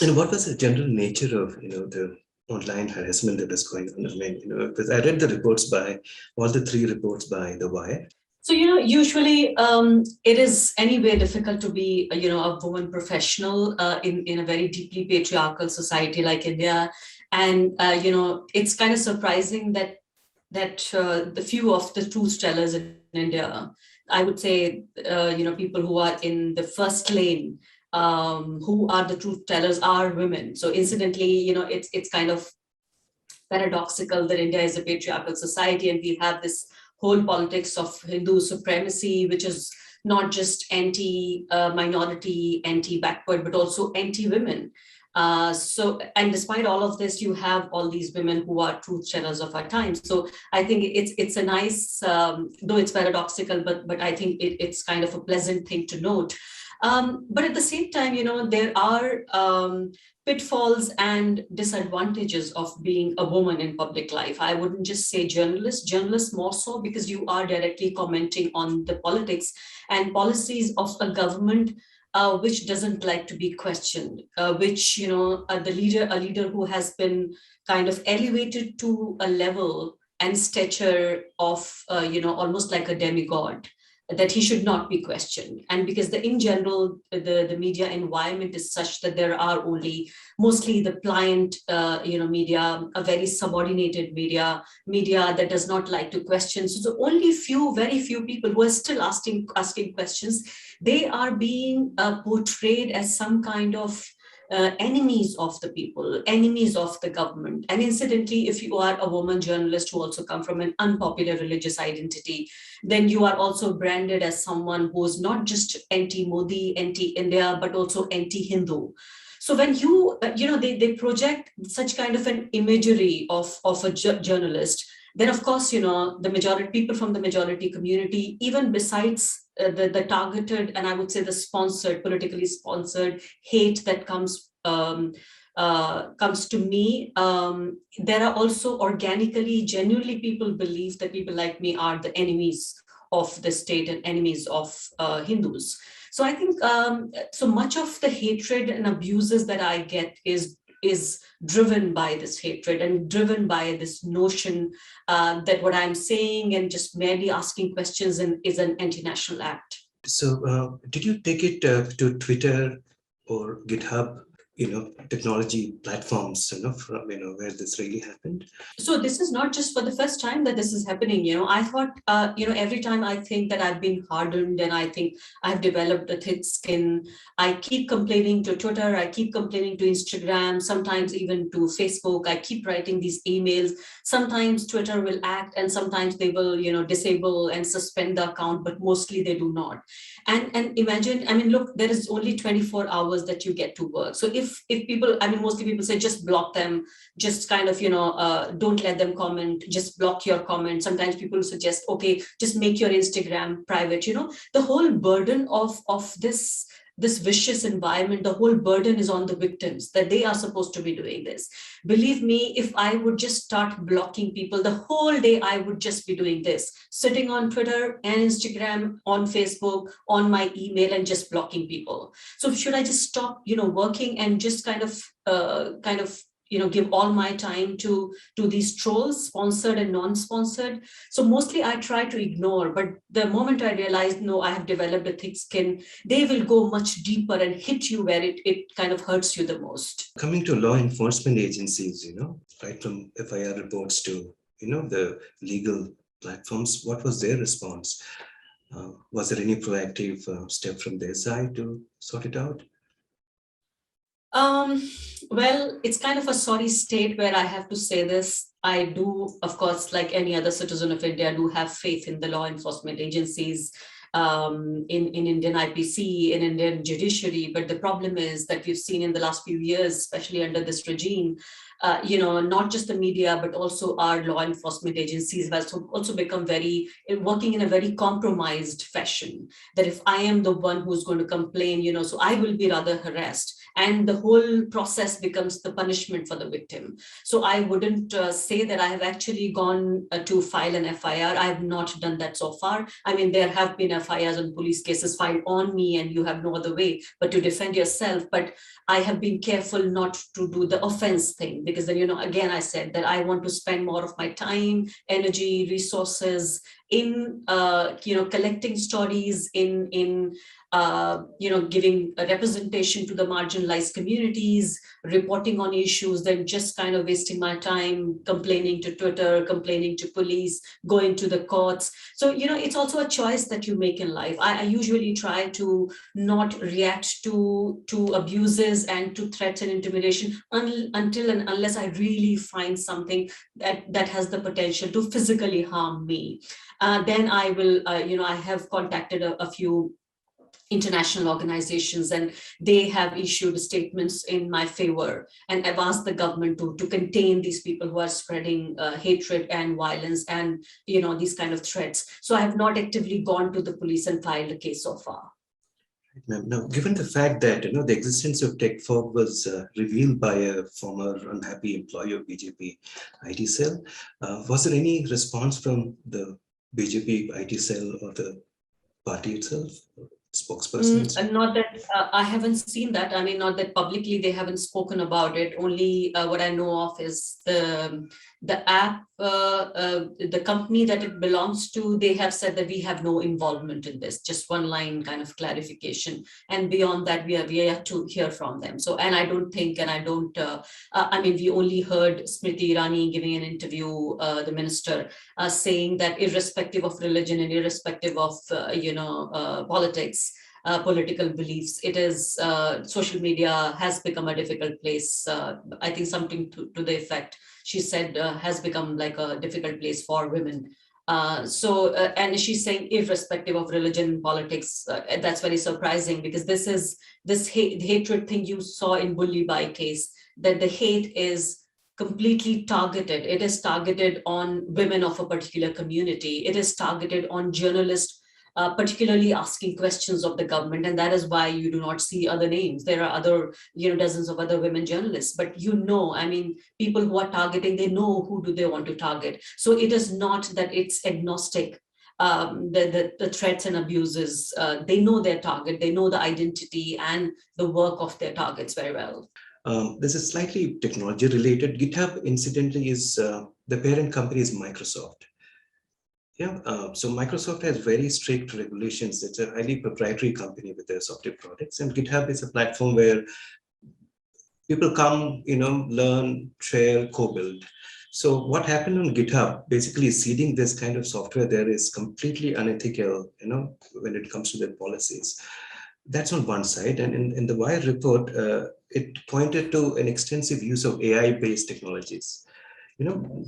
And what was the general nature of, the online harassment that was going on? I mean, because I read the reports by all the three reports by The Wire. So, usually it is anyway difficult to be, a woman professional in a very deeply patriarchal society like India. And, it's kind of surprising that the few of the truth tellers in India, I would say, people who are in the first lane, who are the truth tellers are women. So incidentally, it's kind of paradoxical that India is a patriarchal society and we have this whole politics of Hindu supremacy, which is not just anti-minority, anti-backward, but also anti-women. And despite all of this, you have all these women who are truth tellers of our times. So I think it's a nice, though it's paradoxical, but I think it's kind of a pleasant thing to note. But at the same time, there are pitfalls and disadvantages of being a woman in public life. I wouldn't just say journalists more so, because you are directly commenting on the politics and policies of a government which doesn't like to be questioned, which, a leader who has been kind of elevated to a level and stature of, almost like a demigod, that he should not be questioned. And because in general, the media environment is such that there are only mostly the pliant, media, a very subordinated media that does not like to question. So only very few people who are still asking questions, they are being portrayed as some kind of enemies of the people, enemies of the government. And incidentally, if you are a woman journalist who also come from an unpopular religious identity, then you are also branded as someone who is not just anti-Modi, anti-India, but also anti-Hindu. So when they project such kind of an imagery of a journalist, then of course, the majority people from the majority community, even besides the targeted and I would say the politically sponsored hate that comes to me, there are also organically, genuinely people believe that people like me are the enemies of the state and enemies of Hindus. So I think so much of the hatred and abuses that I get is driven by this hatred and driven by this notion that what I'm saying and just merely asking questions is an anti-national act. So did you take it to Twitter or GitHub, technology platforms, from, where this really happened? So this is not just for the first time that this is happening. I thought, every time I think that I've been hardened and I think I've developed a thick skin, I keep complaining to Twitter, I keep complaining to Instagram, sometimes even to Facebook. I keep writing these emails. Sometimes Twitter will act and sometimes they will, disable and suspend the account, but mostly they do not. And imagine, I mean, look, there is only 24 hours that you get to work. So if people, I mean, mostly people say just block them, just kind of, don't let them comment, just block your comment. Sometimes people suggest, okay, just make your Instagram private. The whole burden of this vicious environment, the whole burden is on the victims, that they are supposed to be doing this. Believe me, if I would just start blocking people, the whole day I would just be doing this, sitting on Twitter and Instagram, on Facebook, on my email, and just blocking people. So should I just stop, working and just kind of give all my time to these trolls, sponsored and non-sponsored? So mostly I try to ignore, but the moment I realized, no, I have developed a thick skin, they will go much deeper and hit you where it kind of hurts you the most. Coming to law enforcement agencies, right from FIR reports to, the legal platforms, what was their response? Was there any proactive step from their side to sort it out? Well, it's kind of a sorry state where I have to say this. I do, of course, like any other citizen of India, do have faith in the law enforcement agencies, in Indian IPC, in Indian judiciary. But the problem is that we've seen in the last few years, especially under this regime, not just the media, but also our law enforcement agencies have also become working in a very compromised fashion. That if I am the one who's going to complain, so I will be rather harassed. and the whole process becomes the punishment for the victim. So I wouldn't say that I have actually gone to file an FIR. I have not done that so far. I mean, there have been FIRs and police cases filed on me, and you have no other way but to defend yourself. But I have been careful not to do the offense thing, because then, again, I said that I want to spend more of my time, energy, resources in, collecting stories, in giving a representation to the marginalized communities, reporting on issues, than just kind of wasting my time complaining to Twitter, complaining to police, going to the courts. So, it's also a choice that you make in life. I usually try to not react to abuses and to threats and intimidation until and unless I really find something that has the potential to physically harm me. Then I will, I have contacted a few international organizations, and they have issued statements in my favor, and I've asked the government to contain these people who are spreading hatred and violence and these kind of threats. So I have not actively gone to the police and filed a case so far. Now, given the fact that the existence of TechFog was revealed by a former unhappy employee of BJP IT cell, was there any response from the BJP IT cell or the party itself, spokesperson? Not that I haven't seen that. I mean, not that publicly they haven't spoken about it. Only what I know of is the app, the company that it belongs to. They have said that we have no involvement in this. Just one line kind of clarification, and beyond that, we are yet to hear from them. So, and I don't think, and I don't. I mean, we only heard Smriti Irani giving an interview, the minister, saying that irrespective of religion and irrespective of politics, political beliefs, it is social media has become a difficult place. I think something to the effect she said has become like a difficult place for women. And she's saying irrespective of religion and politics. That's very surprising, because this hatred thing you saw in Bullibai case, that the hate is completely targeted. It is targeted on women of a particular community. It is targeted on journalists, particularly asking questions of the government. And that is why you do not see other names. There are other, dozens of other women journalists, but I mean, people who are targeting, they know who do they want to target. So it is not that it's agnostic. The threats and abuses, they know their target, they know the identity and the work of their targets very well. This is slightly technology related. GitHub, incidentally, is the parent company is Microsoft. Yeah, so Microsoft has very strict regulations. It's a highly proprietary company with their software products, and GitHub is a platform where people come, learn, share, co-build. So what happened on GitHub, basically seeding this kind of software there is completely unethical, when it comes to their policies. That's on one side. And in the Wire report, it pointed to an extensive use of AI-based technologies.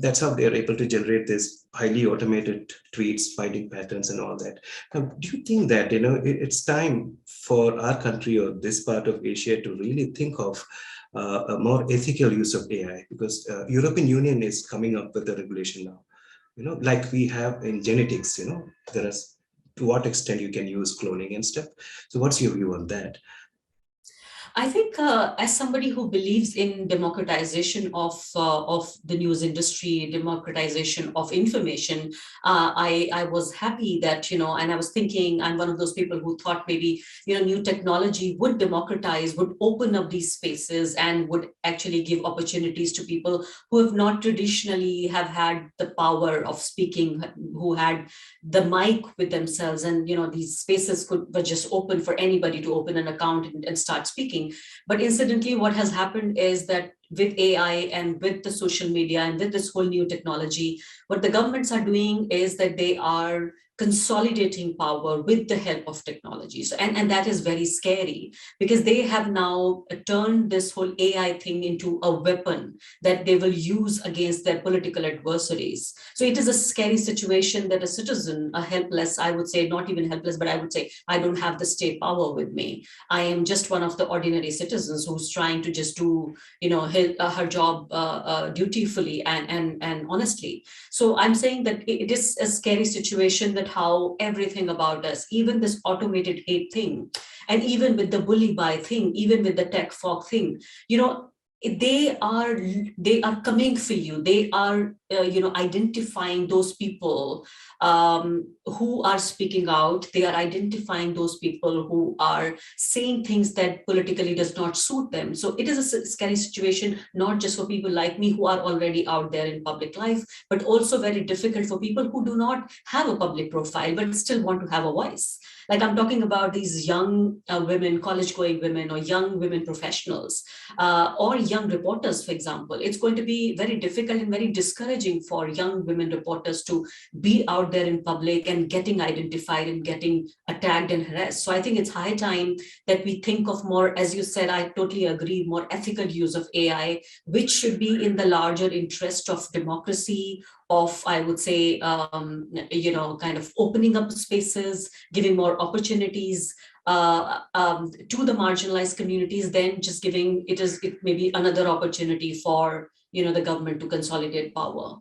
That's how they're able to generate this highly automated tweets, finding patterns and all that. Now, do you think that, it's time for our country or this part of Asia to really think of a more ethical use of AI? Because European Union is coming up with a regulation now, like we have in genetics, there is to what extent you can use cloning and stuff. So what's your view on that? I think as somebody who believes in democratization of the news industry, democratization of information, I was happy that, and I was thinking, I'm one of those people who thought maybe, new technology would democratize, would open up these spaces and would actually give opportunities to people who have not traditionally have had the power of speaking, who had the mic with themselves. And, these spaces were just open for anybody to open an account and start speaking. But incidentally, what has happened is that with AI and with the social media and with this whole new technology, what the governments are doing is that they are consolidating power with the help of technologies. And that is very scary, because they have now turned this whole AI thing into a weapon that they will use against their political adversaries. So it is a scary situation that a citizen, a helpless, I would say, not even helpless, but I would say, I don't have the state power with me. I am just one of the ordinary citizens who's trying to just do, her job dutifully and honestly. So I'm saying that it is a scary situation, that how everything about us, even this automated hate thing, and even with the bully by thing, even with the tech fog thing, you know, they are coming for you. They are identifying those people who are speaking out. They are identifying those people who are saying things that politically does not suit them. So it is a scary situation, not just for people like me who are already out there in public life, but also very difficult for people who do not have a public profile but still want to have a voice. Like I'm talking about these young women, college going women, or young women professionals, or young reporters, for example. It's going to be very difficult and very discouraging for young women reporters to be out there in public and getting identified and getting attacked and harassed. So I think it's high time that we think of more, as you said, I totally agree, more ethical use of AI, which should be in the larger interest of democracy, of, I would say, kind of opening up spaces, giving more opportunities to the marginalized communities, then just giving it may be another opportunity for the government to consolidate power.